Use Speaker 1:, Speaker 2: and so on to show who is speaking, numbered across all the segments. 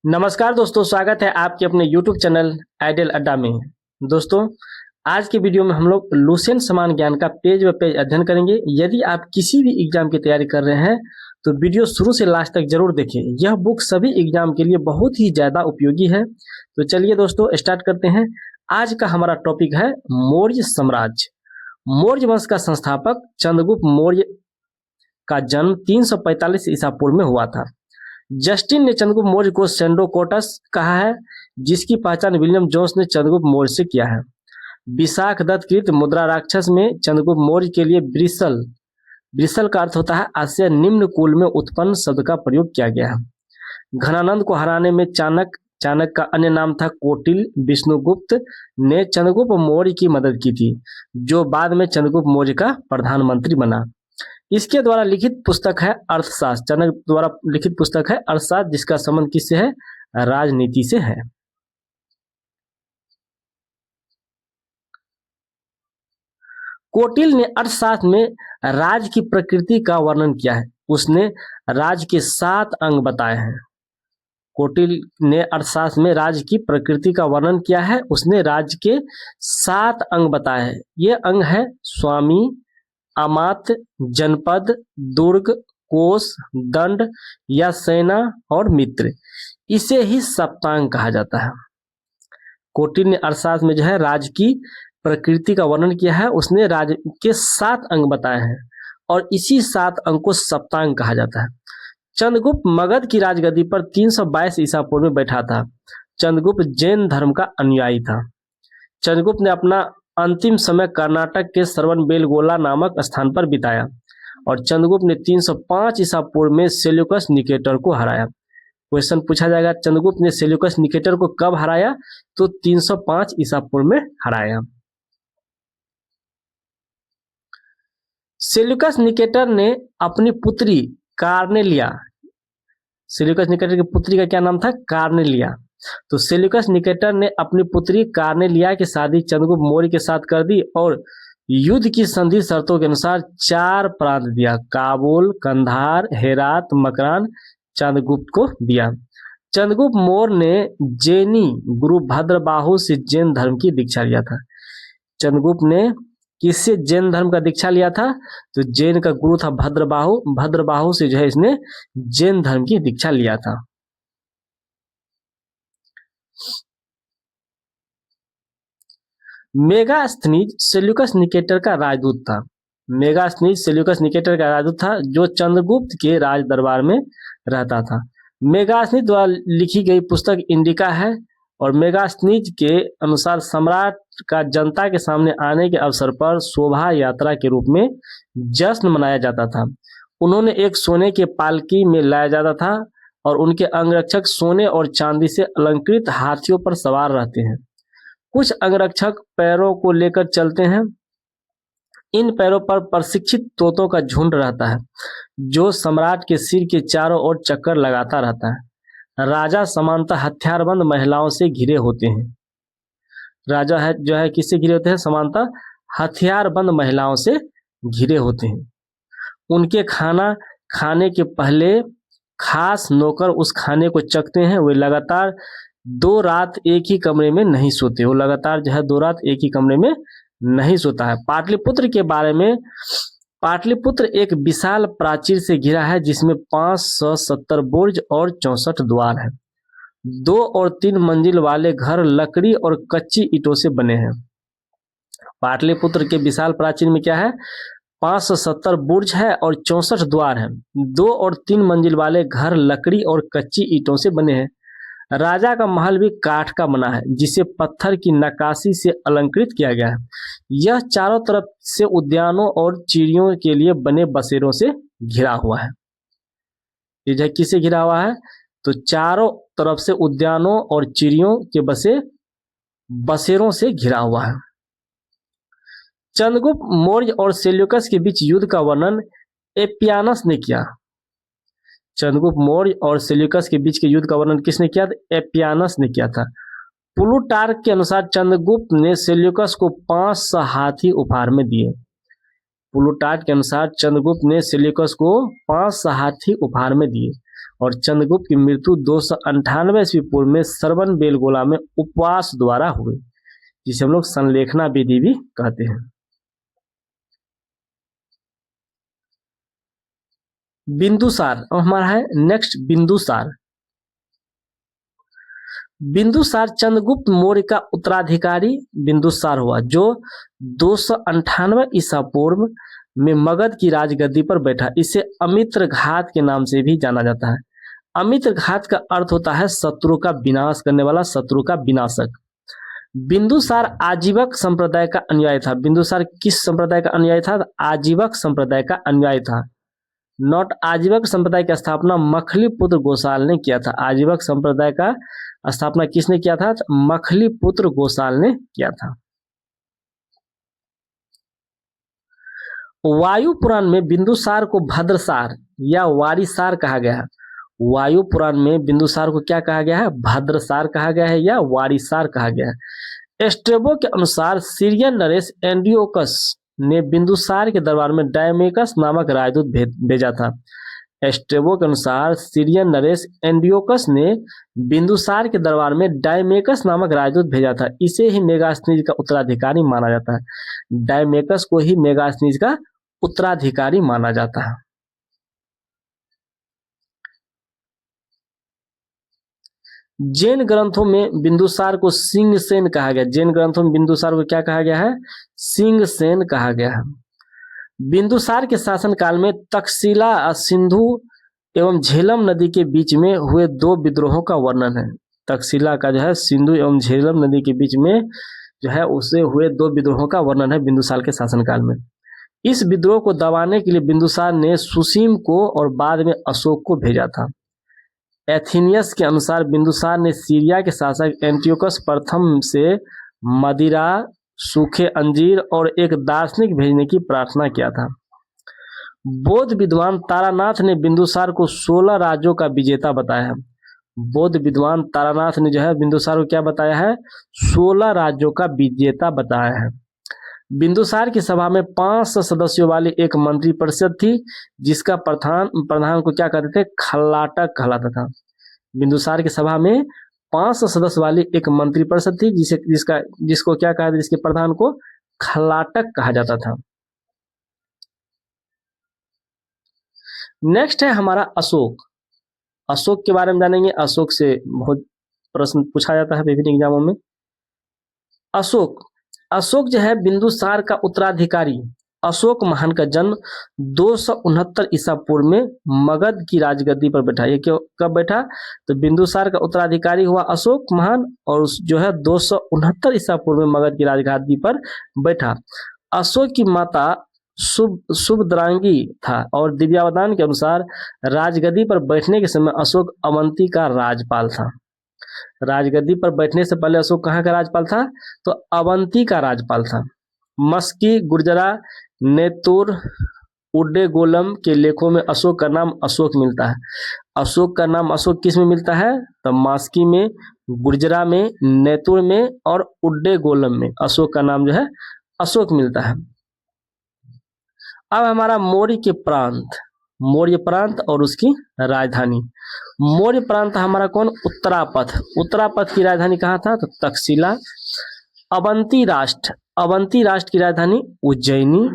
Speaker 1: नमस्कार दोस्तों, स्वागत है आपके अपने YouTube चैनल आइडियल अड्डा में। दोस्तों, आज के वीडियो में हम लोग लुसेंट समान ज्ञान का पेज व पेज अध्ययन करेंगे। यदि आप किसी भी एग्जाम की तैयारी कर रहे हैं तो वीडियो शुरू से लास्ट तक जरूर देखें। यह बुक सभी एग्जाम के लिए बहुत ही ज़्यादा उपयोगी है। तो चलिए दोस्तों, स्टार्ट करते हैं। आज का हमारा टॉपिक है मौर्य साम्राज्य। मौर्य वंश का संस्थापक चंद्रगुप्त मौर्य का जन्म 345 ईसा पूर्व में हुआ था। जस्टिन ने चंद्रगुप्त मौर्य को सेंडोकोटस कहा है, जिसकी पहचान विलियम जोन्स ने चंद्रगुप्त मौर्य से किया है। विशाख दत्त कृत मुद्रा राक्षस में चंद्रगुप्त मौर्य के लिए ब्रिसल का अर्थ होता है आश्चर्य। निम्न कुल में उत्पन्न शब्द का प्रयोग किया गया है। घनानंद को हराने में चाणक्य का अन्य नाम था कौटिल्य। विष्णुगुप्त ने चंद्रगुप्त मौर्य की मदद की थी, जो बाद में चंद्रगुप्त मौर्य का प्रधानमंत्री बना। इसके द्वारा लिखित पुस्तक है अर्थशास्त्र। चाणक्य द्वारा लिखित पुस्तक है अर्थशास्त्र, जिसका संबंध किससे है? राजनीति से है। कौटिल्य ने अर्थशास्त्र में राज की प्रकृति का वर्णन किया है। उसने राज के 7 अंग बताए हैं। कौटिल्य ने अर्थशास्त्र में राज की प्रकृति का वर्णन किया है। उसने राज्य के 7 अंग बताए हैं। ये अंग है स्वामी, अमात्य, जनपद, दुर्ग, कोष, दंड या सेना और मित्र। इसे ही सप्तांग कहा जाता है। कौटिल्य ने अर्थशास्त्र में जो है राज की प्रकृति का वर्णन किया है। उसने राज के 7 अंग बताए हैं और इसी 7 अंग को सप्तांग कहा जाता है। चंद्रगुप्त मगध की राजगद्दी पर 322 ईसा पूर्व में बैठा था। चंद्रगुप्त जैन धर्म का अनुयायी था। चंद्रगुप्त ने अपना अंतिम समय कर्नाटक के श्रवणबेलगोला नामक स्थान पर बिताया और चंद्रगुप्त ने 305 ईसा पूर्व में सेल्यूकस निकेटर को हराया। क्वेश्चन पूछा जाएगा, चंद्रगुप्त ने सेल्यूकस निकेटर को कब हराया? तो 305 ईसा पूर्व में हराया। सेल्यूकस निकेटर ने अपनी पुत्री कार्नेलिया, सेल्यूकस निकेटर की पुत्री का क्या नाम था? कार्नेलिया। तो सेल्यूकस निकेटर ने अपनी पुत्री कार्नेलिया की शादी चंद्रगुप्त मौर्य के साथ कर दी और युद्ध की संधि शर्तों के अनुसार 4 प्रांत दिया। काबुल, कंधार, हेरात, मकरान चंद्रगुप्त को दिया। चंद्रगुप्त मौर्य ने जैनी गुरु भद्रबाहु से जैन धर्म की दीक्षा लिया था। चंद्रगुप्त ने किससे जैन धर्म का दीक्षा लिया था? तो जैन का गुरु था भद्रबाहु। भद्रबाहु से जो है इसने जैन धर्म की दीक्षा लिया था। मेगास्थनीज सेल्यूकस निकेटर का राजदूत था। मेगास्थनीज सेल्यूकस निकेटर का राजदूत था, जो चंद्रगुप्त के राज दरबार में रहता था। मेगास्थनीज द्वारा लिखी गई पुस्तक इंडिका है और मेगास्थनीज के अनुसार सम्राट का जनता के सामने आने के अवसर पर शोभा यात्रा के रूप में जश्न मनाया जाता था। उन्होंने एक सोने के पालकी में लाया जाता था और उनके अंगरक्षक सोने और चांदी से अलंकृत हाथियों पर सवार रहते हैं। कुछ अंगरक्षक पैरों को लेकर चलते हैं। इन पैरों पर प्रशिक्षित तोतों का झुंड रहता है, जो सम्राट के सिर के चारों ओर चक्कर लगाता रहता है। राजा सामान्यतः हथियारबंद महिलाओं से घिरे होते हैं। राजा है जो है किससे घिरे होते हैं? सामान्यतः हथियारबंद महिलाओं से घिरे होते हैं। उनके खाना खाने के पहले खास नौकर उस खाने को चखते हैं। वे लगातार 2 रात एक ही कमरे में नहीं सोते। वो लगातार जो है 2 रात एक ही कमरे में नहीं सोता है। पाटलिपुत्र के बारे में, पाटलिपुत्र एक विशाल प्राचीर से घिरा है, जिसमें 570 बुर्ज और 64 द्वार है। 2 और 3 मंजिल वाले घर लकड़ी और कच्ची ईंटों से बने हैं। पाटलिपुत्र के विशाल प्राचीर में क्या है? 570 बुर्ज है और 64 द्वार है। 2 और 3 मंजिल वाले घर लकड़ी और कच्ची ईंटों से बने हैं। राजा का महल भी काठ का बना है, जिसे पत्थर की नक्काशी से अलंकृत किया गया है। यह चारों तरफ से उद्यानों और चिड़ियों के लिए बने बसेरों से घिरा हुआ है। ये जो किससे घिरा हुआ है? तो चारों तरफ से उद्यानों और चिड़ियों के बसेरों से घिरा हुआ है। चंद्रगुप्त मौर्य और सेल्यूकस के बीच युद्ध का वर्णन एपियानस ने किया। चंद्रगुप्त मौर्य और सेल्यूकस के बीच के युद्ध का वर्णन किसने किया? एपियानस ने किया था। प्लूटार्क के अनुसार चंद्रगुप्त ने सेल्यूकस को 500 हाथी उपहार में दिए। प्लूटार्क के अनुसार चंद्रगुप्त ने सेल्यूकस को 500 हाथी उपहार में दिए। और चंद्रगुप्त की मृत्यु 298 ईस्वी पूर्व में श्रवण बेलगोला में उपवास द्वारा हुई, जिसे हम लोग संलेखना विधि भी कहते हैं। बिंदुसार हमारा है नेक्स्ट बिंदुसार। बिंदुसार चंद्रगुप्त मौर्य का उत्तराधिकारी बिंदुसार हुआ, जो 298 ईसा पूर्व में मगध की राजगद्दी पर बैठा। इसे अमित्र घात के नाम से भी जाना जाता है। अमित्र घात का अर्थ होता है शत्रु का विनाश करने वाला, शत्रु का विनाशक। बिंदुसार आजीवक संप्रदाय का अनुयायी था। बिंदुसार किस संप्रदाय का अनुयायी था? आजीवक संप्रदाय का अनुयायी था। नॉट आजीवक संप्रदाय की स्थापना मखलीपुत्र गोसाल ने किया था। आजीवक संप्रदाय का स्थापना किसने किया था? मखलीपुत्र गोसाल ने किया था। वायु पुराण में बिंदुसार को भद्रसार या वारिसार कहा गया है। वायु पुराण में बिंदुसार को क्या कहा गया है? भद्रसार कहा गया है या वारिसार कहा गया है। एस्ट्रेबो के अनुसार सीरियन नरेश एंड्रियोकस ने बिंदुसार के दरबार में डायमेकस नामक राजदूत भेजा था। एस्ट्रेबो के अनुसार सीरियन नरेश एंड्रियोकस ने बिंदुसार के दरबार में डायमेकस नामक राजदूत भेजा था। इसे ही मेगास्थनीज का उत्तराधिकारी माना जाता है। डायमेकस को ही मेगास्थनीज का उत्तराधिकारी माना जाता है। जैन ग्रंथों में बिंदुसार को सिंहसेन कहा गया। जैन ग्रंथों में बिंदुसार को क्या कहा गया है? सिंहसेन कहा गया है। बिंदुसार के शासनकाल में तक्षशिला सिंधु एवं झेलम नदी के बीच में हुए 2 विद्रोहों का वर्णन है। तक्षशिला का जो है सिंधु एवं झेलम नदी के बीच में जो है उससे हुए 2 विद्रोहों का वर्णन है बिंदुसार के शासनकाल में। इस विद्रोह को दबाने के लिए बिंदुसार ने सुसीम को और बाद में अशोक को भेजा था। एथीनियस के अनुसार बिंदुसार ने सीरिया के शासक एंटियोकस प्रथम से मदिरा, सूखे अंजीर और एक दार्शनिक भेजने की प्रार्थना किया था। बौद्ध विद्वान तारानाथ ने बिंदुसार को 16 राज्यों का विजेता बताया है। बौद्ध विद्वान तारानाथ ने जो है बिंदुसार को क्या बताया है? 16 राज्यों का विजेता बताया है। बिंदुसार की सभा में 500 सदस्यों वाली एक मंत्री परिषद थी, जिसका प्रधान को क्या कहते थे? खल्लाटक कहलाता था। बिंदुसार की सभा में 500 सदस्य वाली एक मंत्री परिषद थी, जिसको क्या कहा? जिसके प्रधान को खल्लाटक कहा जाता था। नेक्स्ट है हमारा अशोक। अशोक के बारे में जानेंगे। अशोक से बहुत प्रश्न पूछा जाता है विभिन्न एग्जामों में। अशोक जो है बिंदुसार का उत्तराधिकारी। अशोक महान का जन्म 269 ईसा पूर्व में मगध की राजगद्दी पर बैठा। ये कब बैठा? तो बिंदुसार का उत्तराधिकारी हुआ अशोक महान, और जो है 269 ईसा पूर्व में मगध की राजगद्दी पर बैठा। अशोक की माता शुभद्रांगी था, और दिव्यावदान के अनुसार राजगद्दी पर बैठने के समय अशोक अवंती का राजपाल था। राजगद्दी पर बैठने से पहले अशोक कहाँ का राजपाल था? तो अवंती का राजपाल था। मस्की, गुर्जरा, नेतुर, उड्डेगोलम के लेखों में अशोक का नाम अशोक मिलता है। अशोक का नाम अशोक किस में मिलता है? तो मास्की में, गुर्जरा में, नेतुर में और उड्डेगोलम में अशोक का नाम जो है अशोक मिलता है। अब हमारा मौर्य प्रांत और उसकी राजधानी। मौर्य प्रांत हमारा कौन? उत्तरापथ। उत्तरापथ की राजधानी कहाँ था? तो तक्षशिला। अवंती राष्ट्र की राजधानी उज्जैनी।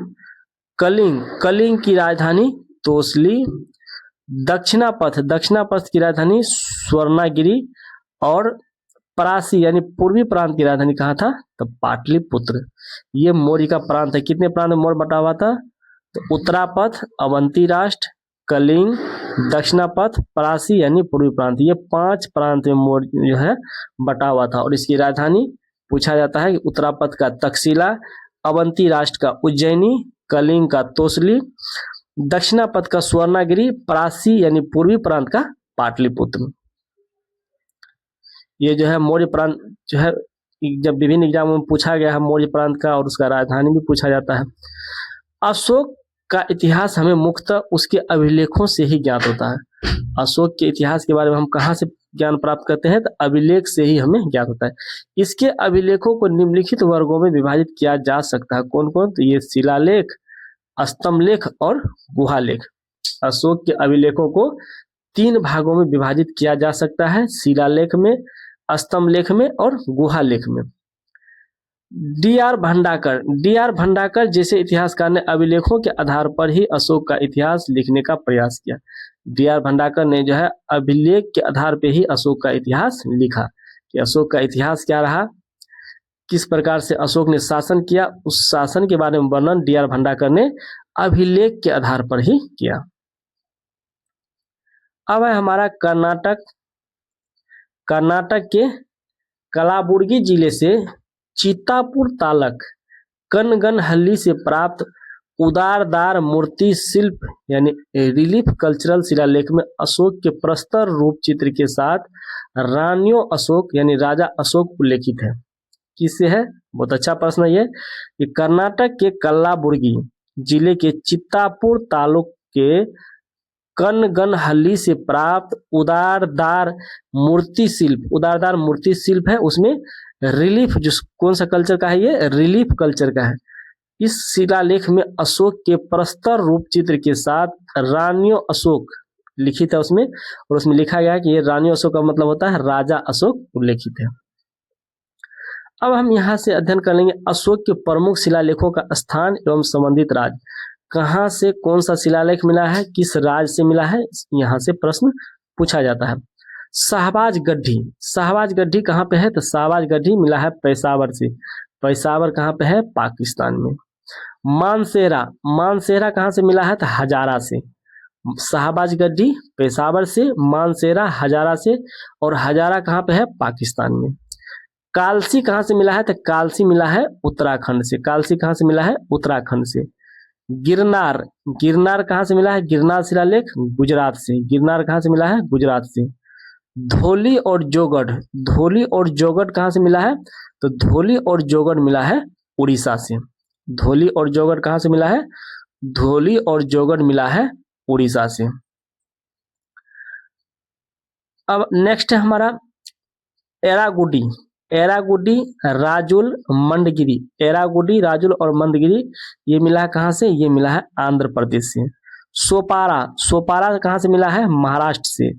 Speaker 1: कलिंग की राजधानी तोसली। दक्षिणापथ की राजधानी स्वर्णागिरी। और परासी यानी पूर्वी प्रांत की राजधानी कहाँ था? तो पाटलिपुत्र। ये मौर्य का प्रांत है। कितने प्रांत में मौर्य बटा हुआ था? तो उत्तरापथ, अवंती राष्ट्र, कलिंग, दक्षिणापथ, परासी यानी पूर्वी प्रांत। ये 5 प्रांत में मौर्य जो है बटा हुआ था। और इसकी राजधानी पूछा जाता है कि उत्तरापथ का तक्षशिला, अवंती राष्ट्र का उज्जैनी, कलिंग का तोसली, दक्षिणापथ का स्वर्णागिरी, परासी यानी पूर्वी प्रांत का पाटलिपुत्र। ये जो है मौर्य प्रांत जो है जब विभिन्न एग्जामों में पूछा गया है मौर्य प्रांत का, और उसका राजधानी भी पूछा जाता है। अशोक का इतिहास हमें मुख्यतः उसके अभिलेखों से ही ज्ञात होता है। अशोक के इतिहास के बारे में हम कहाँ से ज्ञान प्राप्त करते हैं? तो अभिलेख से ही हमें ज्ञात होता है। इसके अभिलेखों को निम्नलिखित वर्गों में विभाजित किया जा सकता है। कौन कौन? तो ये शिलालेख, स्तंभलेख और गुहालेख। अशोक के अभिलेखों को 3 भागों में विभाजित किया जा सकता है, शिलालेख में, स्तंभ लेख में और गुहा लेख में। डी.आर. भंडाकर जैसे इतिहासकार ने अभिलेखों के आधार पर ही अशोक का इतिहास लिखने का प्रयास किया। डी.आर. भंडाकर ने जो है अभिलेख के आधार पर ही अशोक का इतिहास लिखा कि अशोक का इतिहास क्या रहा, किस प्रकार से अशोक ने शासन किया, उस शासन के बारे में वर्णन डी.आर. भंडाकर ने अभिलेख के आधार पर ही किया। अब है हमारा कर्नाटक। कर्नाटक के कलाबुर्गी जिले से चित्तापुर तालक कनगनहल्ली से प्राप्त उदारदार मूर्ति शिल्प यानी रिलीफ कल्चरल शिलालेख में अशोक के प्रस्तर रूप चित्र के साथ रानियों अशोक यानी राजा अशोक उल्लेखित है। किससे है? बहुत अच्छा प्रश्न है ये कि कर्नाटक के कलाबुर्गी जिले के चित्तापुर तालुक के कनगनहल्ली से प्राप्त उदारदार मूर्ति शिल्प है, उसमें रिलीफ जो कौन सा कल्चर का है, ये रिलीफ कल्चर का है। इस शिलालेख में अशोक के प्रस्तर रूप चित्र के साथ रानियों अशोक लिखित है उसमें, और उसमें लिखा गया है कि ये रानियों अशोक का मतलब होता है राजा अशोक उल्लेखित है। अब हम यहाँ से अध्ययन कर लेंगे अशोक के प्रमुख शिलालेखों का स्थान एवं संबंधित राज्य। कहाँ से कौन सा शिलालेख मिला है, किस राज्य से मिला है, यहाँ से प्रश्न पूछा जाता है। शाहबाज गढ़ी कहाँ पे है? तो शाहबाज गढ़ी मिला है पेशावर से। पेशावर कहाँ पे है? पाकिस्तान में। मानसेरा कहाँ से मिला है? तो हजारा से। शाहबाज गढ़ी पेशावर से, मानसेरा हजारा से, और हजारा कहाँ पे है? पाकिस्तान में। कालसी कहाँ से मिला है? तो कालसी मिला है उत्तराखंड से। कालसी कहाँ से मिला है? उत्तराखंड से। गिरनार कहाँ से मिला है? गिरनार शिलालेख गुजरात से। गिरनार कहाँ से मिला है? गुजरात से। धौली और जोगढ़ कहाँ से मिला है? तो धौली और जोगढ़ मिला है उड़ीसा से। धौली और जोगढ़ कहाँ से मिला है? धौली और जोगढ़ मिला है उड़ीसा से। अब नेक्स्ट है हमारा एरागुडी राजुल और मंदगिरी, ये मिला है कहाँ से? ये मिला है आंध्र प्रदेश से। सोपारा कहाँ से मिला है? महाराष्ट्र से।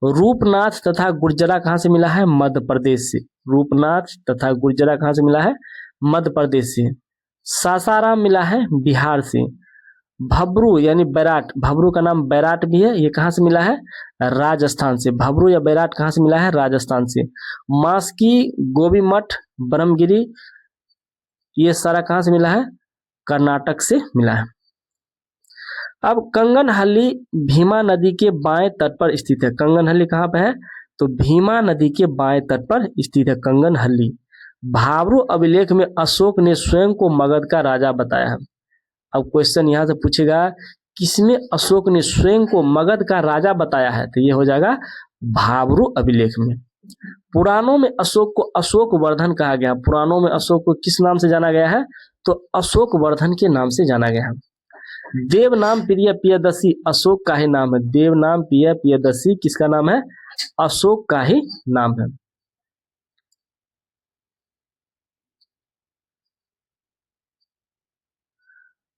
Speaker 1: रूपनाथ तथा गुर्जरा कहाँ से मिला है? मध्य प्रदेश से। रूपनाथ तथा गुर्जरा कहाँ से मिला है? मध्य प्रदेश से। सासाराम मिला है बिहार से। भब्रू यानी बैराट, भब्रू का नाम बैराट भी है, ये कहाँ से मिला है? राजस्थान से। भब्रू या बैराट कहाँ से मिला है? राजस्थान से। मास्की, गोबी मठ, ब्रह्मगिरी, ये सारा कहाँ से मिला है? कर्नाटक से मिला है। अब कंगनहल्ली भीमा नदी के बाएं तट पर स्थित है। कंगनहल्ली कहाँ पे है? तो भीमा नदी के बाएं तट पर स्थित है कंगनहल्ली। भाब्रू अभिलेख में अशोक ने स्वयं को मगध का राजा बताया है। अब क्वेश्चन यहाँ से पूछेगा किसमें अशोक ने स्वयं को मगध का राजा बताया है? तो ये हो जाएगा भाब्रू अभिलेख में। पुराणों में अशोक को अशोक वर्धन कहा गया। पुराणों में अशोक को किस नाम से जाना गया है? तो अशोक वर्धन के नाम से जाना गया है। देव नाम प्रिय प्रियदर्शी अशोक का ही नाम है। देव नाम प्रिय प्रियदर्शी किसका नाम है? अशोक का ही नाम है।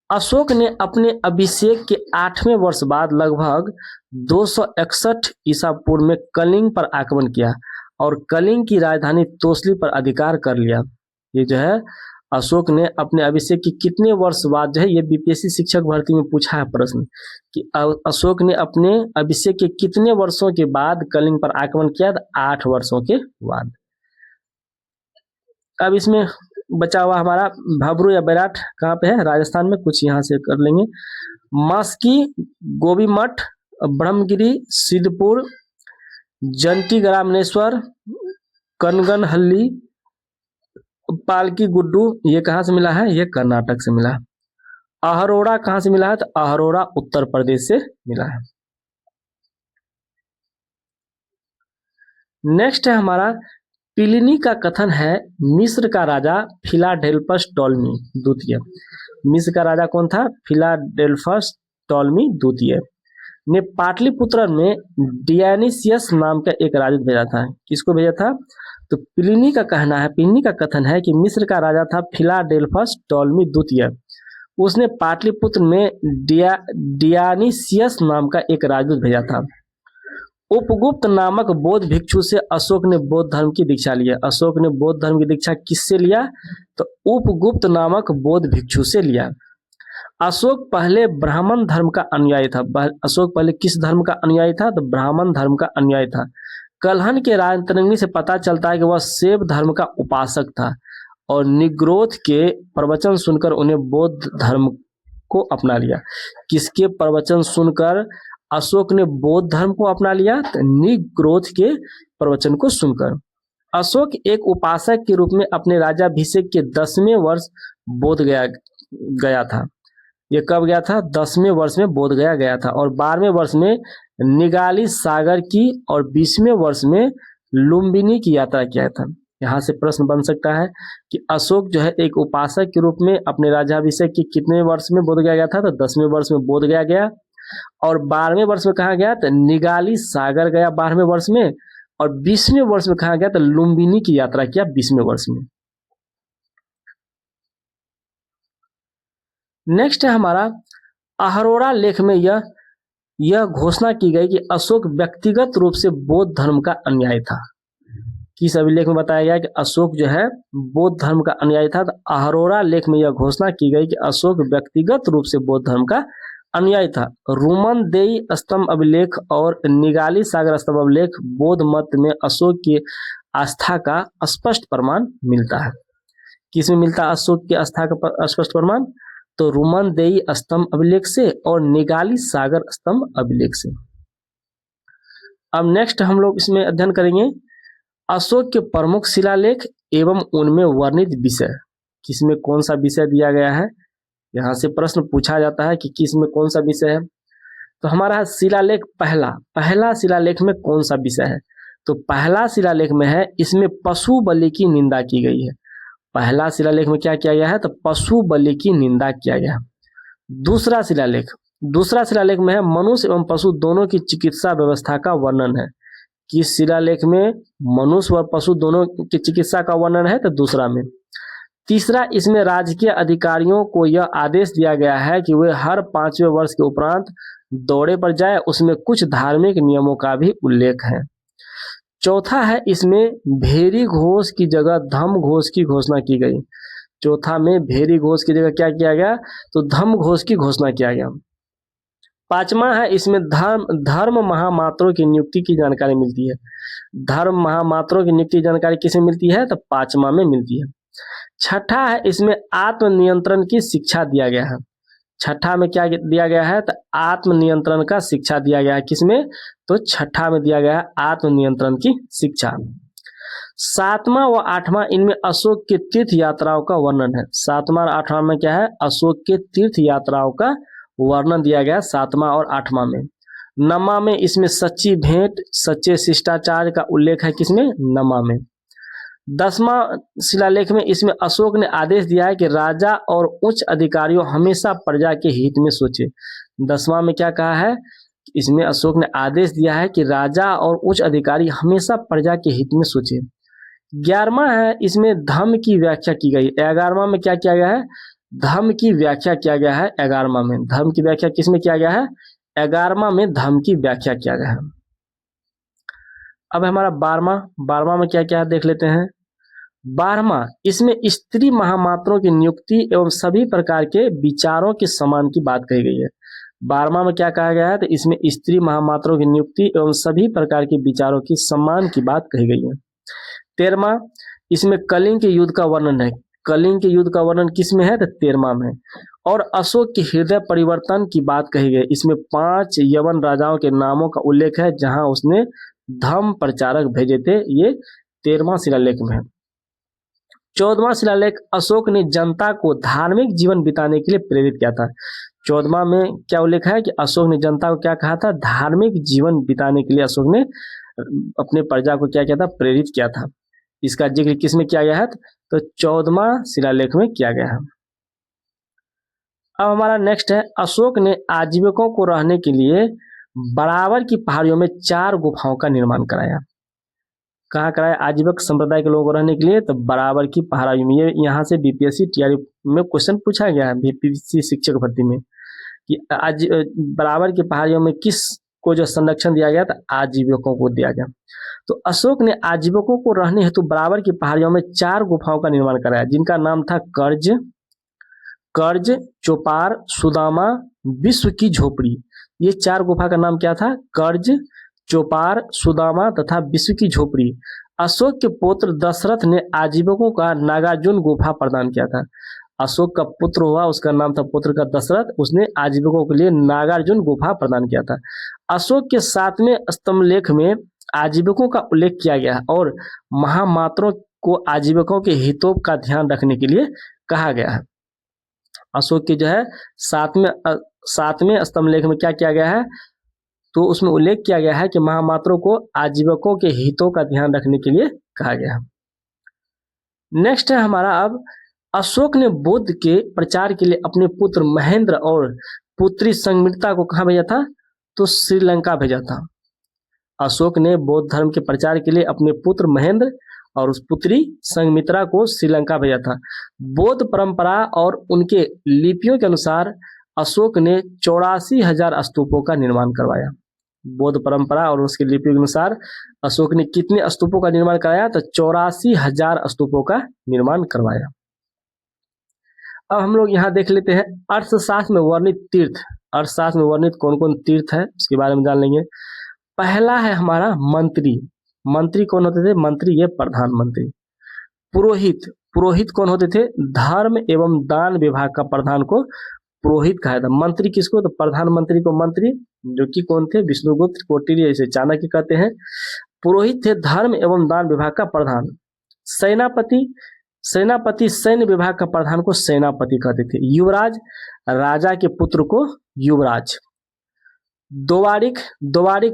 Speaker 1: अशोक ने अपने अभिषेक के 8वें वर्ष बाद लगभग 261 ईसा पूर्व में कलिंग पर आक्रमण किया और कलिंग की राजधानी तोसली पर अधिकार कर लिया। ये जो है अशोक ने अपने अभिषेक के कितने वर्ष बाद जो है, ये बीपीएससी शिक्षक भर्ती में पूछा है प्रश्न कि अशोक ने अपने अभिषेक के कितने वर्षों के बाद कलिंग पर आक्रमण किया? 8 वर्षों के बाद। अब इसमें बचा हुआ हमारा भब्रू या बैराट कहाँ पे है? राजस्थान में। कुछ यहाँ से कर लेंगे। मास्की, गोबी मठ, ब्रह्मगिरी, सिद्धपुर, जंटी ग्रामनेश्वर, कनगनहल्ली, पालकी गुड्डू, ये कहाँ से मिला है? ये कर्नाटक से मिला है। अहरोड़ा कहाँ से मिला है? तो अहरोड़ा उत्तर प्रदेश से मिला है। नेक्स्ट है हमारा प्लिनी का कथन है मिस्र का राजा फिलाडेल्फस टॉलमी द्वितीय। मिस्र का राजा कौन था? फिलाडेल्फस टॉलमी द्वितीय ने पाटलिपुत्र में डियोनिसियस नाम का एक राजदूत भेजा था। किसको भेजा था? तो प्लिनी का कथन है कि मिस्र का राजा था फिलाडेल्फस टॉलमी द्वितीय। उसने पाटलिपुत्र में डियोनिसियस नाम का एक राजदूत भेजा था। उपगुप्त नामक बौद्ध भिक्षु से अशोक ने बौद्ध धर्म की दीक्षा लिया। अशोक ने बौद्ध धर्म की दीक्षा किससे लिया? तो उपगुप्त नामक बौद्ध भिक्षु से लिया। अशोक पहले ब्राह्मण धर्म का अनुयायी था। अशोक पहले किस धर्म का अनुयायी था? तो ब्राह्मण धर्म का अनुयायी था। कलहन के राजतरंगी से पता चलता है कि वह शैव धर्म का उपासक था और निग्रोध के प्रवचन सुनकर उन्हें बौद्ध धर्म को अपना लिया। किसके प्रवचन सुनकर अशोक ने बौद्ध धर्म को अपना लिया? तो निग्रोध के प्रवचन को सुनकर। अशोक एक उपासक के रूप में अपने राज्याभिषेक के 10वें वर्ष बोध गया था। ये कब गया था? 10वें वर्ष में बोध गया था और 12वें वर्ष में निगाली सागर की और 20वें वर्ष में लुम्बिनी की यात्रा किया था। यहाँ से प्रश्न बन सकता है कि अशोक जो है एक उपासक के रूप में अपने राज्याभिषेक के कितने वर्ष में बोध गया था? तो 10वें वर्ष में बोध गया और 12वें वर्ष में कहाँ गया? तो निगाली सागर गया 12वें वर्ष में और 20वें वर्ष में कहाँ गया? तो लुम्बिनी की यात्रा किया 20वें वर्ष में। नेक्स्ट है हमारा अहरोरा लेख में यह घोषणा की गई कि अशोक व्यक्तिगत रूप से बौद्ध धर्म का अनुयायी था। किस अभिलेख में बताया गया कि अशोक जो है बौद्ध धर्म का अनुयायी था? तो अहरोरा लेख में यह घोषणा की गई कि अशोक व्यक्तिगत रूप से बौद्ध धर्म का अनुयायी था। रोमन देई स्तंभ अभिलेख और निगाली सागर स्तंभ अभिलेख बौद्ध मत में अशोक की आस्था का स्पष्ट प्रमाण मिलता है। किसमें मिलता है अशोक की आस्था का स्पष्ट प्रमाण? तो रोमन देई स्तंभ अभिलेख से और निगाली सागर स्तंभ अभिलेख से। अब नेक्स्ट हम लोग इसमें अध्ययन करेंगे अशोक के प्रमुख शिलालेख एवं उनमें वर्णित विषय। किसमें कौन सा विषय दिया गया है? यहाँ से प्रश्न पूछा जाता है कि किसमें कौन सा विषय है। तो हमारा शिलालेख पहला शिलालेख में कौन सा विषय है? तो पहला शिलालेख में है इसमें पशु बलि की निंदा की गई है। पहला शिलालेख में क्या किया गया है? तो पशु बलि की निंदा किया गया। दूसरा शिलालेख में है मनुष्य एवं पशु दोनों की चिकित्सा व्यवस्था का वर्णन है। किस शिलालेख में मनुष्य और पशु दोनों की चिकित्सा का वर्णन है? तो दूसरा में। तीसरा, इसमें राजकीय अधिकारियों को यह आदेश दिया गया है कि वे हर 5वें वर्ष के उपरांत दौरे पर जाए। उसमें कुछ धार्मिक नियमों का भी उल्लेख है। चौथा है इसमें भेरी घोष की जगह धम घोष की घोषणा की गई। चौथा में भेरी घोष की जगह क्या किया गया? तो धम घोष की घोषणा किया गया। पांचवा है इसमें धर्म महामात्रों की नियुक्ति की जानकारी मिलती है। धर्म महामात्रों की नियुक्ति की जानकारी किसे मिलती है? तो पांचवा में मिलती है। छठा है इसमें आत्मनियंत्रण की शिक्षा दिया गया है। छठा में क्या दिया गया है? तो आत्मनियंत्रण का शिक्षा दिया गया है। किसमें? तो छठा में दिया गया है आत्मनियंत्रण की शिक्षा। सातवां व आठवां इनमें अशोक के तीर्थ यात्राओं का वर्णन है। सातवां और आठवां में क्या है? अशोक के तीर्थ यात्राओं का वर्णन दिया गया सातवां और आठवां में। नमा में इसमें सच्ची भेंट सच्चे शिष्टाचार का उल्लेख है। किसमें? नमा में। 10वां शिलालेख में इसमें अशोक ने आदेश दिया है कि राजा और उच्च अधिकारियों हमेशा प्रजा के हित में सोचे। 10वां में क्या कहा है? इसमें अशोक ने आदेश दिया है कि राजा और उच्च अधिकारी हमेशा प्रजा के हित में सोचे। 11वां है इसमें धम्म की व्याख्या की गई। 11वां में क्या किया गया है? धम्म की व्याख्या किया गया है। 11वां में धम्म की व्याख्या किसमें किया गया है? 11वां में धम्म की व्याख्या किया गया है। अब हमारा 12वां में क्या क्या है देख लेते हैं। 12वां इसमें स्त्री महामात्रों की नियुक्ति एवं सभी प्रकार के विचारों के सम्मान की बात कही गई है। 12वां में क्या कहा गया है? तो इसमें स्त्री महामात्रों की नियुक्ति एवं सभी प्रकार के विचारों की सम्मान की बात कही गई है। 13वां इसमें कलिंग के युद्ध का वर्णन है। कलिंग के युद्ध का वर्णन किसमें है? तो 13वां में। और अशोक के हृदय परिवर्तन की बात कही गई। इसमें 5 यवन राजाओं के नामों का उल्लेख है जहां उसने धम्म प्रचारक भेजे थे। ये 13वां शिलालेख में है। 14वां शिलालेख अशोक ने जनता को धार्मिक जीवन बिताने के लिए प्रेरित किया था। 14वां में क्या उल्लेख है कि अशोक ने जनता को क्या कहा था? धार्मिक जीवन बिताने के लिए अशोक ने अपने प्रजा को क्या किया था? प्रेरित किया था। इसका जिक्र किसमें किया गया है? तो 14वां शिलालेख में किया गया है। अब हमारा नेक्स्ट है अशोक ने आजीविकों को रहने के लिए बराबर की पहाड़ियों में 4 गुफाओं का निर्माण कराया। कहाँ कराया? आजीविक संप्रदाय के लोगों को रहने के लिए तो बराबर की पहाड़ियों में। ये यहाँ से बीपीएससी टीआरपी में क्वेश्चन पूछा गया है बीपीएससी शिक्षक भर्ती में कि आज बराबर की पहाड़ियों में किस को जो संरक्षण दिया गया था आजीविकों को दिया गया। तो अशोक ने आजीविकों को रहने हेतु बराबर की पहाड़ियों में 4 गुफाओं का निर्माण कराया, जिनका नाम था कर्ज, चौपार, सुदामा, विश्व की झोपड़ी। ये 4 गुफा का नाम क्या था? कर्ज, चौपार, सुदामा तथा विश्व की झोपड़ी। अशोक के पुत्र दशरथ ने आजीविकों का नागार्जुन गुफा प्रदान किया था। अशोक का पुत्र हुआ, उसका नाम था पुत्र का दशरथ, उसने आजीविकों के लिए नागार्जुन गुफा प्रदान किया था। अशोक के 7वें स्तंभलेख में आजीविकों का उल्लेख किया गया और महामात्रों को आजीविकों के हितों का ध्यान रखने के लिए कहा गया है। अशोक के जो है 7वें स्तंभलेख में क्या किया गया है? तो उसमें उल्लेख किया गया है कि महामात्रों को आजीविकों के हितों का ध्यान रखने के लिए कहा गया है। नेक्स्ट है हमारा, अब अशोक ने बुद्ध के प्रचार के लिए अपने पुत्र महेंद्र और पुत्री संघमित्रा को कहाँ भेजा था? तो श्रीलंका भेजा था। अशोक ने बौद्ध धर्म के प्रचार के लिए अपने पुत्र महेंद्र और उस पुत्री संघमित्रा को श्रीलंका भेजा था। बौद्ध परंपरा और उनके लिपियों के अनुसार अशोक ने 84,000 स्तूपों का निर्माण करवाया। बौद्ध परंपरा और उसके लिपियों के अनुसार अशोक ने कितने स्तूपों का निर्माण कराया? तो 84,000 स्तूपों का निर्माण करवाया। अब हम लोग यहाँ देख लेते हैं अर्थशास्त्र में वर्णित तीर्थ। अर्थशास्त्र में वर्णित कौन कौन तीर्थ है उसके बारे में जान लेंगे। पहला है हमारा मंत्री। मंत्री कौन होते थे? मंत्री ये प्रधानमंत्री। पुरोहित कौन होते थे? धर्म एवं दान विभाग का प्रधान को पुरोहित कहा था। मंत्री किसको? तो प्रधानमंत्री को मंत्री, जो कि कौन थे? विष्णुगुप्त, कौटिल्य, इसे चाणक्य कहते हैं। पुरोहित थे धर्म एवं दान विभाग का प्रधान। सेनापति सैन्य विभाग का प्रधान को सेनापति कहते थे। युवराज, राजा के पुत्र को युवराज। द्वारिक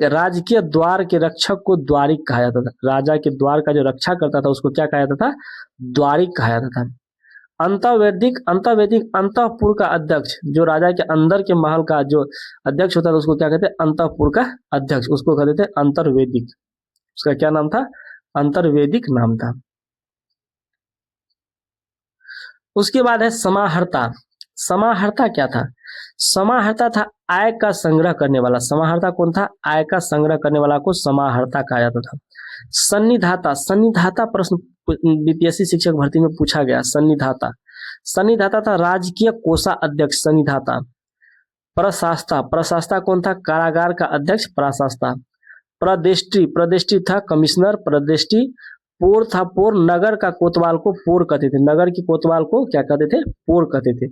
Speaker 1: राजकीय द्वार के रक्षक को द्वारिक कहा जाता था। राजा के द्वार का जो रक्षा करता था उसको क्या कहा जाता था? द्वारिक कहा जाता था। अंतर्वेदिक अंतःपुर का अध्यक्ष, जो राजा के अंदर के महल का जो अध्यक्ष होता था उसको क्या कहते हैं? अंतःपुर का अध्यक्ष, उसको कहते थे अंतर्वेदिक। उसका क्या नाम था? अंतर्वेदिक नाम था। उसके बाद है समाहर्ता। समाहर्ता क्या था? समाहर्ता था आय का संग्रह करने वाला। समाहर्ता कौन था? आय का संग्रह करने वाला को समाहर्ता कहा जाता था। सन्निधाता प्रश्न बीपीएससी शिक्षक भर्ती में पूछा गया। सन्निधाता था राजकीय कोषाध्यक्ष सन्निधाता। प्रशास्ता कौन था? कारागार का अध्यक्ष प्रशास्ता। प्रदेष्टि था कमिश्नर प्रदेष्टि। पोर था पोर, नगर का कोतवाल को पोर कहते थे। नगर की कोतवाल को क्या कहते थे? पोर कहते थे।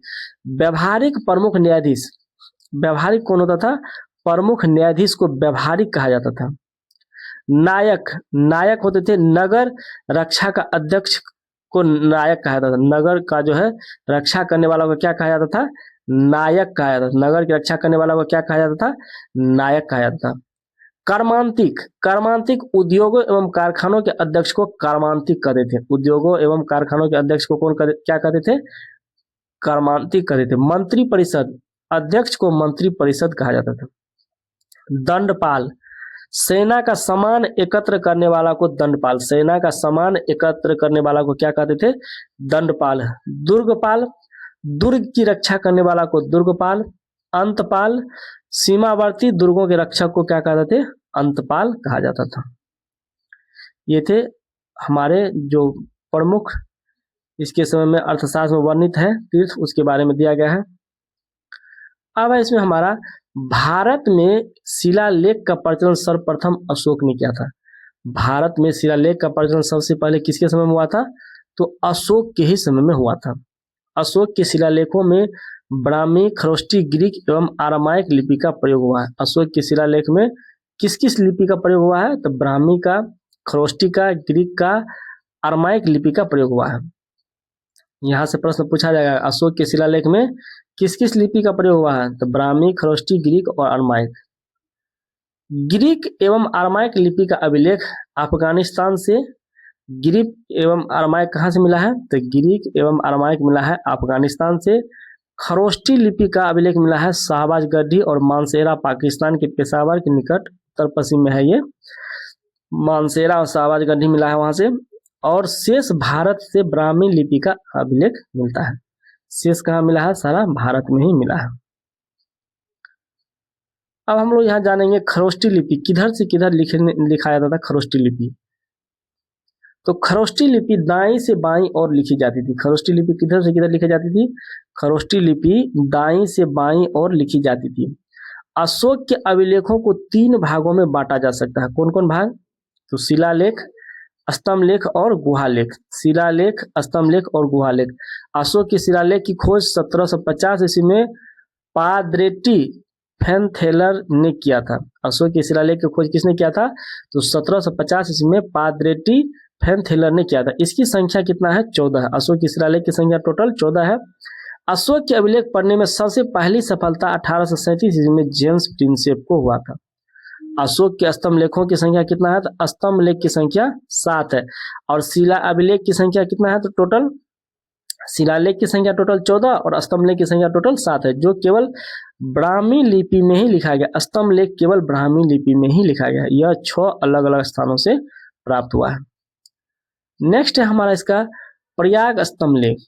Speaker 1: व्यवहारिक प्रमुख न्यायाधीश, व्यवहारिक कौन होता था? प्रमुख न्यायाधीश को व्यवहारिक कहा जाता था। नायक होते थे नगर रक्षा का अध्यक्ष को नायक कहा जाता था। नगर का जो है रक्षा करने वाला को क्या कहा जाता था? नायक कहा जाता था। नगर की रक्षा करने वाला को क्या कहा जाता था? नायक कहा जाता था। कर्मांतिक उद्योगों एवं कारखानों के अध्यक्ष को कर्मांतिक कहते थे। उद्योगों एवं कारखानों के अध्यक्ष को क्या कहते थे? कर्मांतिक कहते थे। मंत्री परिषद, अध्यक्ष को मंत्री परिषद कहा जाता था। दंडपाल, सेना का सामान एकत्र करने वाला को दंडपाल। सेना का सामान एकत्र करने वाला को क्या कहते थे? दंडपाल। दुर्गपाल, दुर्ग की रक्षा करने वाला को दुर्गपाल। अंतपाल, सीमावर्ती दुर्गों के रक्षक को क्या कहते थे? अंतपाल कहा जाता था। ये थे हमारे जो प्रमुख इसके समय में अर्थशास्त्र में वर्णित है तीर्थ, उसके बारे में दिया गया है। अब इसमें हमारा भारत में शिलालेख का प्रचलन सर्वप्रथम अशोक ने किया था। भारत में शिलालेख का प्रचलन सबसे पहले किसके समय में हुआ था? तो अशोक के ही समय में हुआ था। अशोक के शिलालेखों में ब्राह्मी, खरोष्टी, ग्रीक एवं आरामाइक लिपि का प्रयोग हुआ है। अशोक के शिलालेख में किस किस लिपि का प्रयोग हुआ है? तो ब्राह्मी का, खरोष्टी का, ग्रीक का, आरामाइक लिपि का प्रयोग हुआ है। यहाँ से प्रश्न पूछा जाएगा अशोक के शिलालेख में किस किस लिपि का प्रयोग हुआ है? तो ब्राह्मी, खरोष्टी, ग्रीक और आरामाइक। ग्रीक एवं आरामाइक लिपि का अभिलेख अफगानिस्तान से। ग्रीक एवं आरामाइक कहाँ से मिला है? तो ग्रीक एवं आरामाइक मिला है अफगानिस्तान से। खरोष्टी लिपि का अभिलेख मिला है शाहबाज गढ़ी और मानसेरा, पाकिस्तान के पेशावर के निकट उत्तर पश्चिम में है ये। मानसेरा और शाहबाज गढ़ी मिला है वहां से। और शेष भारत से ब्राह्मी लिपि का अभिलेख मिलता है। शेष कहाँ मिला है? सारा भारत में ही मिला है। अब हम लोग यहाँ जानेंगे खरोष्टी लिपि किधर से किधर लिखा जाता था। खरोष्टी लिपि, तो खरोष्टी लिपि दाईं से बाईं ओर लिखी जाती थी। खरोष्टी लिपि किधर से किधर लिखी जाती थी? खरोष्टी लिपि दाईं से बाईं ओर लिखी जाती थी। अशोक के अभिलेखों को 3 भागों में बांटा जा सकता है। कौन कौन भाग? तो शिलालेख, स्तंभलेख और गुहालेख। शिलालेख, स्तंभलेख और गुहालेख। अशोक के शिलालेख की खोज 1750 ईस्वी में पाद्रेटी फैनथेलर ने किया था। अशोक के शिलालेख की खोज किसने किया था? तो 1750 ईस्वी में पाद्रेटी फैनथेलर ने किया था। इसकी संख्या कितना है? 14 है। अशोक की शिलालेख की संख्या टोटल 14 है। अशोक के अभिलेख पढ़ने में सबसे पहली सफलता 1837 ईस्वी में जेम्स प्रिंसेप को हुआ था। अशोक के स्तंभ लेखों की संख्या कितना है? तो स्तंभ लेख की संख्या 7 है। और शिला अभिलेख की संख्या कितना है? तो टोटल शिलालेख की संख्या टोटल 14 और स्तंभ लेख की संख्या टोटल 7 है, जो केवल ब्राह्मी लिपि में ही लिखा गया। स्तंभ लेख केवल ब्राह्मी लिपि में ही लिखा गया। यह 6 अलग अलग स्थानों से प्राप्त हुआ है। नेक्स्ट है हमारा इसका प्रयाग स्तंभ लेख।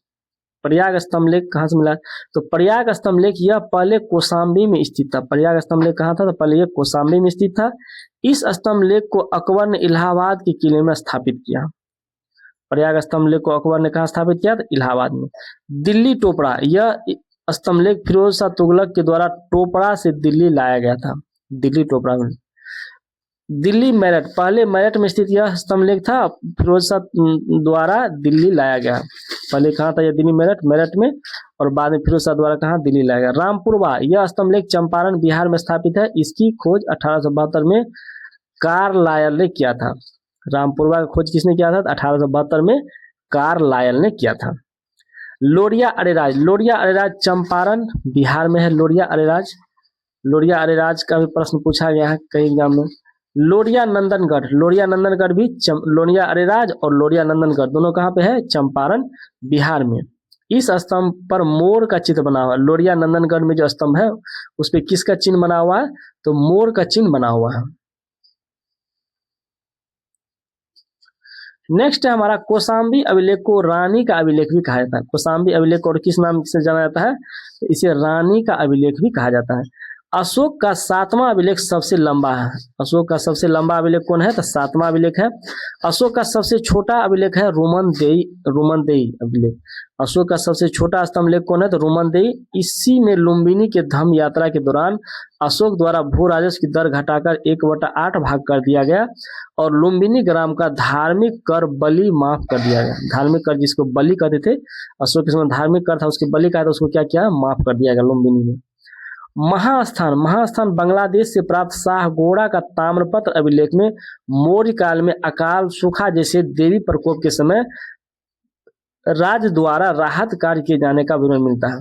Speaker 1: प्रयाग स्तंभ लेख कहाँ से मिला? तो प्रयाग स्तंभ लेख यह पहले कौशाम्बी में स्थित था। प्रयाग स्तंभ लेख कहाँ था? तो पहले यह कौशाम्बी में स्थित था। इस स्तंभ लेख को अकबर ने इलाहाबाद के किले में स्थापित किया। प्रयाग स्तंभ लेख को अकबर ने कहाँ स्थापित किया? तो इलाहाबाद में। दिल्ली टोपड़ा, यह स्तंभ लेख फिरोज शाह तुगलक के द्वारा टोपड़ा से दिल्ली लाया गया था। दिल्ली टोपड़ा में। दिल्ली मेरठ, पहले मेरठ में स्थित यह स्तंभ लेख था, फिरोज शाह द्वारा दिल्ली लाया गया। पहले कहाँ था? यह दिल्ली मेरठ में, और बाद में फिरोज शाह द्वारा कहाँ? दिल्ली लाया गया। रामपुरवा, यह स्तंभ लेख चंपारण बिहार में स्थापित है। इसकी खोज 1872 में कार्लायल ने किया था। रामपुरवा की खोज किसने किया था? 1872 में कार्लायल ने किया था। लोरिया अरेराज, लोरिया अरेराज चंपारण बिहार में है। लोरिया अरेराज का भी प्रश्न पूछा गया है कई एग्जाम में। लोरिया नंदनगढ़, लोरिया नंदनगढ़ भी लोरिया अरेराज और लोरिया नंदनगढ़ दोनों कहाँ पे है? चंपारण बिहार में। इस स्तंभ पर मोर का चित्र बना हुआ है। लोरिया नंदनगढ़ में जो स्तंभ है उस पर किसका चिन्ह बना हुआ है? तो मोर का चिन्ह बना हुआ है। नेक्स्ट है हमारा कौशाम्बी अभिलेख को रानी का अभिलेख भी कहा जाता है। कौशाम्बी अभिलेख को और किस नाम से जाना जाता है? तो इसे रानी का अभिलेख भी कहा जाता है। अशोक का 7वां अभिलेख सबसे लंबा है। अशोक का सबसे लंबा अभिलेख कौन है? तो 7वां अभिलेख है। अशोक का सबसे छोटा अभिलेख है रोमनदेई अभिलेख। अशोक का सबसे छोटा स्तंभ लेख कौन है? तो रोमनदेई। इसी में लुम्बिनी के धम्म यात्रा के दौरान अशोक द्वारा भू राजस्व की दर घटाकर 1/8 भाग कर दिया गया और लुम्बिनी ग्राम का धार्मिक कर बलि माफ कर दिया गया। धार्मिक कर जिसको बलि कहते थे, अशोक के समय धार्मिक कर था, उसके बलि कहा था, उसको क्या किया? माफ कर दिया गया लुम्बिनी में। महास्थान बांग्लादेश से प्राप्त शाहगोड़ा का ताम्रपत्र अभिलेख में मौर्य काल में अकाल सूखा जैसे देवी प्रकोप के समय राज्य द्वारा राहत कार्य किए जाने का विवरण मिलता है।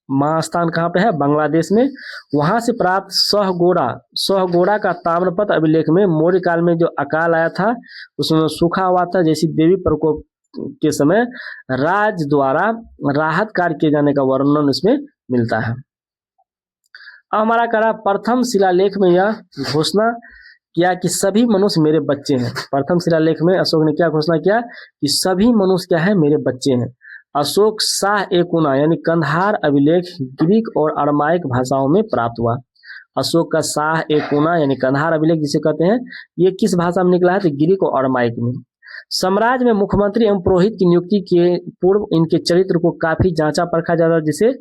Speaker 1: महास्थान कहाँ पे है? बांग्लादेश में। वहां से प्राप्त शाहगोड़ा का ताम्रपत्र अभिलेख में मौर्य काल में जो अकाल आया था उसमें सूखा हुआ था जैसी देवी प्रकोप के समय राज्य द्वारा राहत कार्य किए जाने का वर्णन इसमें मिलता है। अब हमारा करा प्रथम शिलालेख में यह घोषणा किया कि सभी मनुष्य मेरे बच्चे हैं। प्रथम शिलालेख में अशोक ने क्या घोषणा किया? कि सभी मनुष्य क्या है? मेरे बच्चे हैं। अशोक शाह एकुना यानी कंधार अभिलेख ग्रीक और अरमाइक भाषाओं में प्राप्त हुआ। अशोक का शाह एकुना यानी कंधार अभिलेख जिसे कहते हैं, ये किस भाषा में निकला है? तो ग्रीक और अरमाइक में। साम्राज्य में मुख्यमंत्री एवं पुरोहित की नियुक्ति के पूर्व इनके चरित्र को काफी जांचा परखा जाता था, जिसे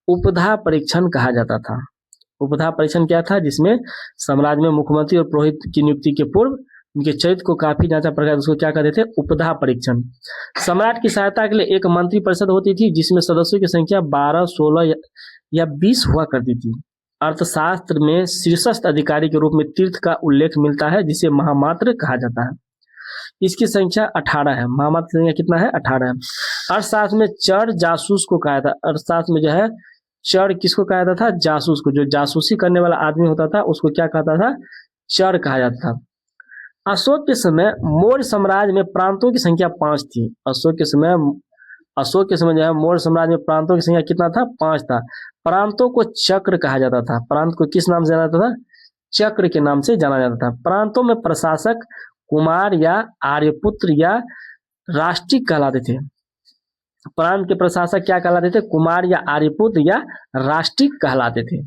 Speaker 1: उपधा परीक्षण कहा जाता था। उपधा परीक्षण क्या था? जिसमें साम्राज्य में मुख्यमंत्री और पुरोहित की नियुक्ति के पूर्व उनके चरित्र को काफी जांचा परखा, उसको क्या कहते थे? उपधा परीक्षण। सम्राट की सहायता के लिए एक मंत्री परिषद होती थी जिसमें सदस्यों की संख्या 12, 16 या 20 हुआ करती थी। अर्थशास्त्र में शीर्षस्थ अधिकारी के रूप में तीर्थ का उल्लेख मिलता है जिसे महामात्र कहा जाता है। इसकी संख्या 18 है। महामात्र की संख्या कितना है? 18 है। अर्थशास्त्र में चर जासूस को कहा था। अर्थशास्त्र में जो है चर किसको कहा जाता था? जासूस को। जो जासूसी करने वाला आदमी होता था उसको क्या कहता था? चर कहा जाता था। अशोक के समय मौर्य साम्राज्य में प्रांतों की संख्या 5 थी। अशोक के समय जो है मौर्य साम्राज्य में प्रांतों की संख्या कितना था? 5 था। प्रांतों को चक्र कहा जाता था। प्रांत को किस नाम से जाना जाता था? चक्र के नाम से जाना जाता था। प्रांतों में प्रशासक कुमार या आर्यपुत्र या राष्ट्रिक कहलाते थे। प्रांत के प्रशासक क्या कहलाते थे? कुमार या आर्यपुत्र या राष्ट्रिक कहलाते थे।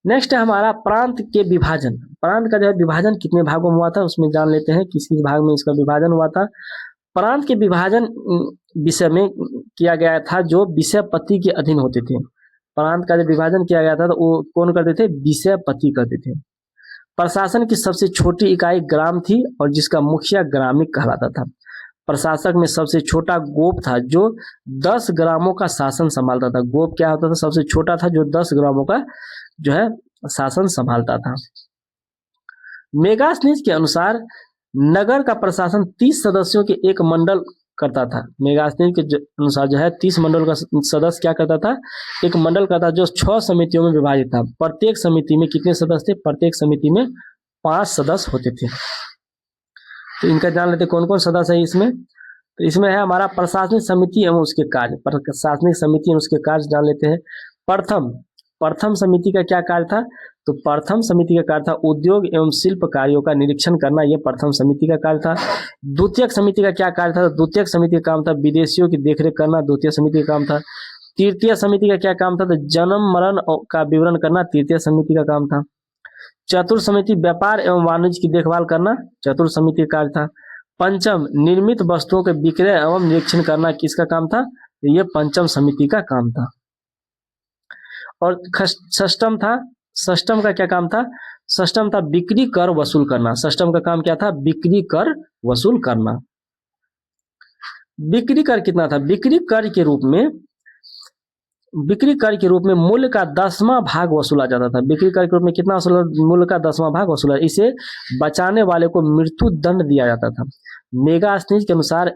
Speaker 1: नेक्स्ट है हमारा प्रांत के विभाजन। प्रांत का जो है विभाजन कितने भागों में हुआ था उसमें जान लेते हैं, किस किस भाग में इसका विभाजन हुआ था। प्रांत के विभाजन विषय में किया गया था जो विषयपति के अधीन होते थे। प्रांत का जब विभाजन किया गया था तो वो कौन करते थे, विषयपति करते थे। प्रशासन की सबसे छोटी इकाई ग्राम थी और जिसका मुखिया ग्रामिक कहलाता था। प्रशासक में सबसे छोटा गोप था जो 10 ग्रामों का शासन संभालता था। गोप क्या होता था, सबसे छोटा था जो 10 ग्रामों का जो है शासन संभालता था। मेगास्थनीज के अनुसार नगर का प्रशासन 30 सदस्यों के एक मंडल करता था। मेगास्थनीज के अनुसार जो है 30 मंडल का सदस्य क्या करता था, एक मंडल करता जो 6 समितियों में विभाजित था। प्रत्येक समिति में कितने सदस्य थे, प्रत्येक समिति में 5 सदस्य होते थे। तो इनका जान लेते कौन कौन सदस्य है इसमें। तो इसमें है हमारा प्रशासनिक समिति एवं उसके कार्य। प्रशासनिक समिति एवं उसके कार्य जान लेते हैं। प्रथम समिति का क्या कार्य था, तो प्रथम समिति का कार्य था उद्योग एवं शिल्प कार्यों का निरीक्षण करना, यह प्रथम समिति का कार्य था। द्वितीयक समिति का क्या कार्य था, द्वितीयक समिति का काम था विदेशियों की देखरेख करना, द्वितीय समिति का काम था। तृतीय समिति का क्या काम था, तो जन्म मरण का विवरण करना, तृतीय समिति का काम था। चतुर्थ समिति व्यापार एवं वाणिज्य की देखभाल करना, चतुर्थ समिति का कार्य था। पंचम निर्मित वस्तुओं के विक्रय एवं निरीक्षण करना, किसका काम था, तो यह पंचम समिति का काम था। और षष्टम का क्या काम था, षष्टम था बिक्री कर वसूल करना। षष्टम का काम क्या था, बिक्री कर वसूल करना। बिक्री कर कितना था, बिक्री कर के रूप में मूल्य का 10वां भाग वसूला जाता था। बिक्री कर के रूप में कितना वसूला, मूल्य का 10वां भाग वसूला, इसे बचाने वाले को मृत्यु दंड दिया जाता था। मेगास्थनीज के अनुसार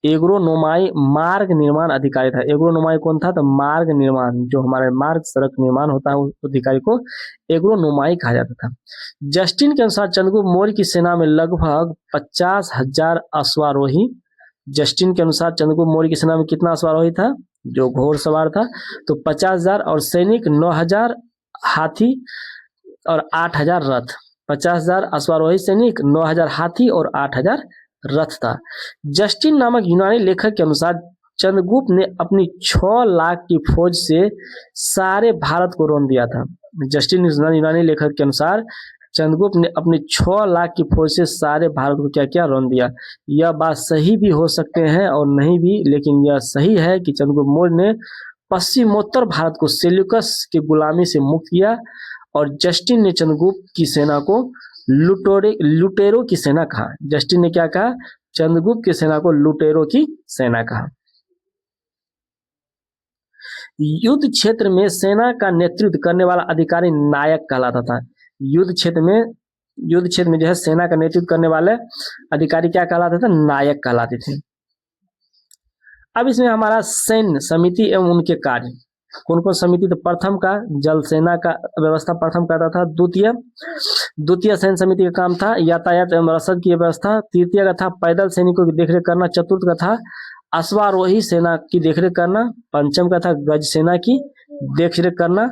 Speaker 1: एग्रोनोमाई मार्ग निर्माण अधिकारी था। एग्रोनोमाई कौन था, तो मार्ग निर्माण, जो हमारे मार्ग सड़क निर्माण होता है उस अधिकारी को एग्रोनोमाई कहा जाता था। जस्टिन के अनुसार चंद्रगुप्त मौर्य की सेना में लगभग 50,000 अश्वारोही। जस्टिन के अनुसार चंद्रगुप्त मौर्य की सेना में कितना अश्वारोही था, जो घोड़सवार था, तो 50,000 और सैनिक 9,000 हाथी और 8,000 रथ। 50,000 अश्वारोही सैनिक, 9,000 हाथी और 8,000 रथ था। जस्टिन नामक यूनानी लेखक के अनुसार चंद्रगुप्त ने अपनी 6 लाख की फौज से सारे भारत को रौंद दिया था। जस्टिन यूनानी लेखक के अनुसार चंद्रगुप्त ने अपनी 6 लाख की फौज से सारे भारत को क्या क्या रौंद दिया। यह बात सही भी हो सकते हैं और नहीं भी, लेकिन यह सही है कि चंद्रगुप्त मौर्य ने पश्चिमोत्तर भारत को सेल्यूकस की गुलामी से मुक्त किया और जस्टिन ने चंद्रगुप्त की सेना को लुटेरों की सेना कहा। जस्टिन ने क्या कहा, चंद्रगुप्त की सेना को लुटेरों की सेना कहा। युद्ध क्षेत्र में सेना का नेतृत्व करने वाला अधिकारी नायक कहलाता था। युद्ध क्षेत्र में जो है सेना का नेतृत्व करने वाले अधिकारी क्या कहलाते थे, नायक कहलाते थे। अब इसमें हमारा सैन्य समिति एवं उनके कार्य, कौन कौन समिति, तो प्रथम का जल सेना का व्यवस्था प्रथम करता था। द्वितीय सैन्य समिति का काम था यातायात एवं रसद की व्यवस्था। तृतीय का था पैदल सैनिकों की देखरेख करना। चतुर्थ का था अश्वारोही सेना की देखरेख करना। पंचम का था गज सेना की देखरेख करना।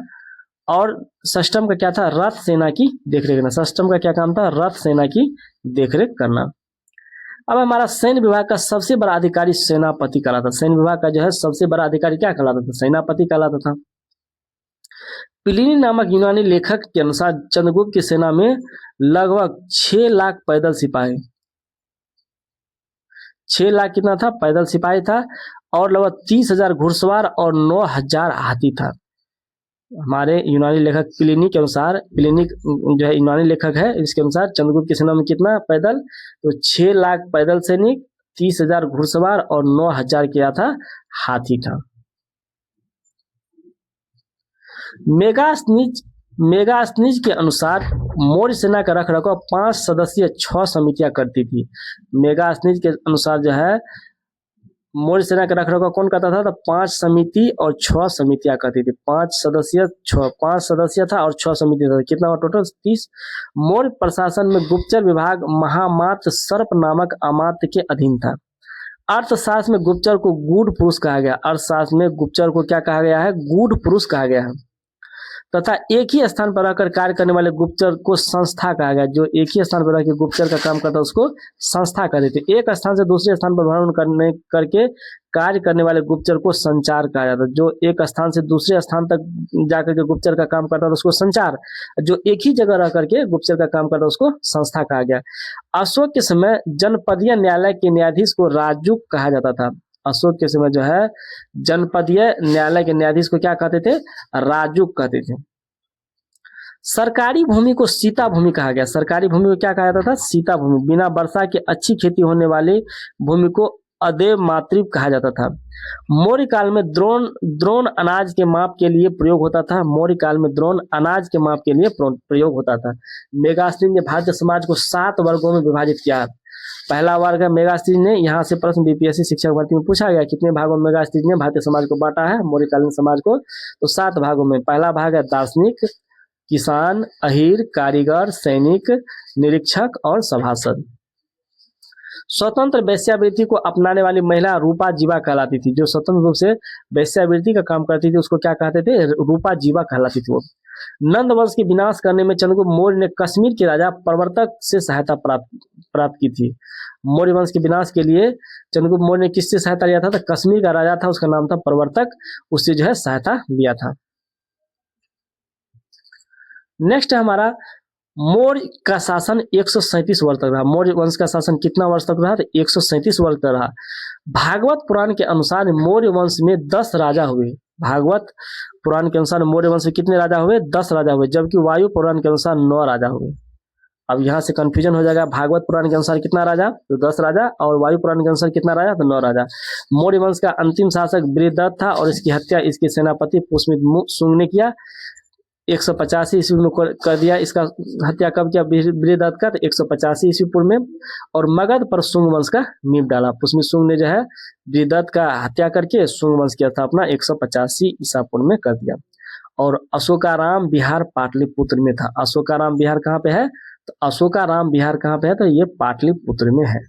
Speaker 1: और षष्टम का क्या था, रथ सेना की देखरेख करना। षष्टम का क्या काम था, रथ सेना की देखरेख करना। अब हमारा सैन्य विभाग का सबसे बड़ा अधिकारी सेनापति कहलाता था। सैन्य विभाग का जो है सबसे बड़ा अधिकारी क्या कहलाता था, सेनापति कहलाता था। प्लिनी नामक यूनानी लेखक के अनुसार चंद्रगुप्त की सेना में लगभग 6 लाख पैदल सिपाही, 6 लाख कितना था, पैदल सिपाही था, और लगभग 30,000 घुड़सवार और 9,000 हाथी था। हमारे यूनानी लेखक प्लिनी के अनुसार, प्लिनी जो है यूनानी लेखक है, इसके अनुसार चंद्रगुप्त की सेना में कितना पैदल, तो 6 लाख पैदल सैनिक, 30,000 घुड़सवार और 9,000 क्या था, हाथी था। मेगास्थनीज के अनुसार मौर्य सेना का रखरखाव 5 सदस्यीय 6 समितियां करती थी। मेगास्थनीज के अनुसार जो है मौर्य सेना का रखरखाव कौन करता था, तो 5 समिति और 6 समितियां करती थी। 5 सदस्य था और 6 समिति था, कितना हुआ टोटल, 30। मौर्य प्रशासन में गुप्तचर विभाग महामात्र सर्प नामक अमात्य के अधीन था। अर्थशास्त्र में गुप्तचर को गूढ़ पुरुष कहा गया। अर्थशास्त्र में गुप्तचर को क्या कहा गया है, गूढ़ पुरुष कहा गया है। तथा एक ही स्थान पर रहकर कार्य करने वाले गुप्तचर को संस्था कहा गया। जो एक ही स्थान पर रहकर गुप्तचर का काम करता है उसको संस्था कहते थे। एक स्थान से दूसरे स्थान पर भ्रमण करके कार्य करने वाले गुप्तचर को संचार कहा जाता है। जो एक स्थान से दूसरे स्थान तक जाकर के गुप्तचर का काम करता है उसको संचार, जो एक ही जगह रह करके गुप्तचर का काम करता है उसको संस्था कहा गया। अशोक के समय जनपदीय न्यायालय के न्यायाधीश को राजूक कहा जाता था। अशोक के समय जो है जनपदीय न्यायालय के न्यायाधीश को क्या कहते थे? राजूक कहते थे। सरकारी भूमि को सीता भूमि कहा गया। सरकारी भूमि को क्या कहा जाता था? सीता भूमि। बिना वर्षा के अच्छी खेती होने वाली भूमि को अदेव मातृप कहा जाता था। मौर्य काल में द्रोण अनाज के माप के लिए प्रयोग होता था। मौर्य काल में द्रोण अनाज के माप के लिए प्रयोग होता था। मेगास्टीन ने भारतीय समाज को 7 वर्गों में विभाजित किया। पहला वर्ग है मेगास्टीन ने, यहाँ से प्रश्न बीपीएससी शिक्षक भर्ती में पूछा गया कितने भागों में मेगास्टीन ने भारतीय समाज को बांटा है, मौर्यकालीन समाज को, तो 7 भागों में। पहला भाग है दार्शनिक, किसान, अहीर, कारीगर, सैनिक, निरीक्षक और सभासद। स्वतंत्र वेश्यावृत्ति को अपनाने वाली महिला रूपा जीवा कहलाती थी। जो स्वतंत्र रूप से वेश्यावृत्ति का काम करती थी उसको क्या कहते थे? रूपा जीवा कहलाती थी वो। नंद वंश के विनाश करने में चंद्रगुप्त मौर्य ने कश्मीर के राजा प्रवर्तक से सहायता प्राप्त की थी। मौर्य वंश के विनाश के लिए चंद्रगुप्त मौर्य ने किससे सहायता लिया था? तो कश्मीर का राजा था, उसका नाम था प्रवर्तक, उससे जो है सहायता लिया था। नेक्स्ट है हमारा मौर्य का शासन 137 वर्ष तक रहा। मौर्य वंश का शासन कितना वर्ष तक रहा? तो 137 वर्ष तक रहा। भागवत पुराण के अनुसार मौर्य वंश में 10 राजा हुए। भागवत पुराण के अनुसार मौर्य वंश में कितने राजा हुए? 10 राजा हुए, जबकि वायु पुराण के अनुसार 9 राजा हुए। अब यहाँ से कंफ्यूजन हो जाएगा, भागवत पुराण के अनुसार कितना राजा? तो 10 राजा, और वायु पुराण के अनुसार कितना राजा? तो 9 राजा। मौर्य वंश का अंतिम शासक बृहदत्त था और इसकी हत्या इसके सेनापति पुष्यमित्र शुंग ने किया। 185 ईस्वी में कर दिया। इसका हत्या कब किया बृहदत्त का? तो 185 ईस्वी पूर्व में। और मगध पर शुंग वंश का नींव डाला। पुष्यमित्र शुंग ने जो है बृहदत्त का हत्या करके शुंग वंश की स्थापना 185 ईसा पूर्व में कर दिया। और अशोकाराम बिहार पाटलिपुत्र में था। अशोकाराम बिहार कहाँ पे है? तो अशोकाराम बिहार कहाँ पे है? तो ये पाटलिपुत्र में है।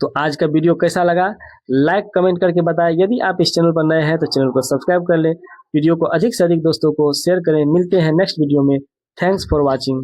Speaker 1: तो आज का वीडियो कैसा लगा? लाइक कमेंट करके बताएं। यदि आप इस चैनल पर नए हैं तो चैनल को सब्सक्राइब कर लें। वीडियो को अधिक से अधिक दोस्तों को शेयर करें। मिलते हैं नेक्स्ट वीडियो में। Thanks for watching.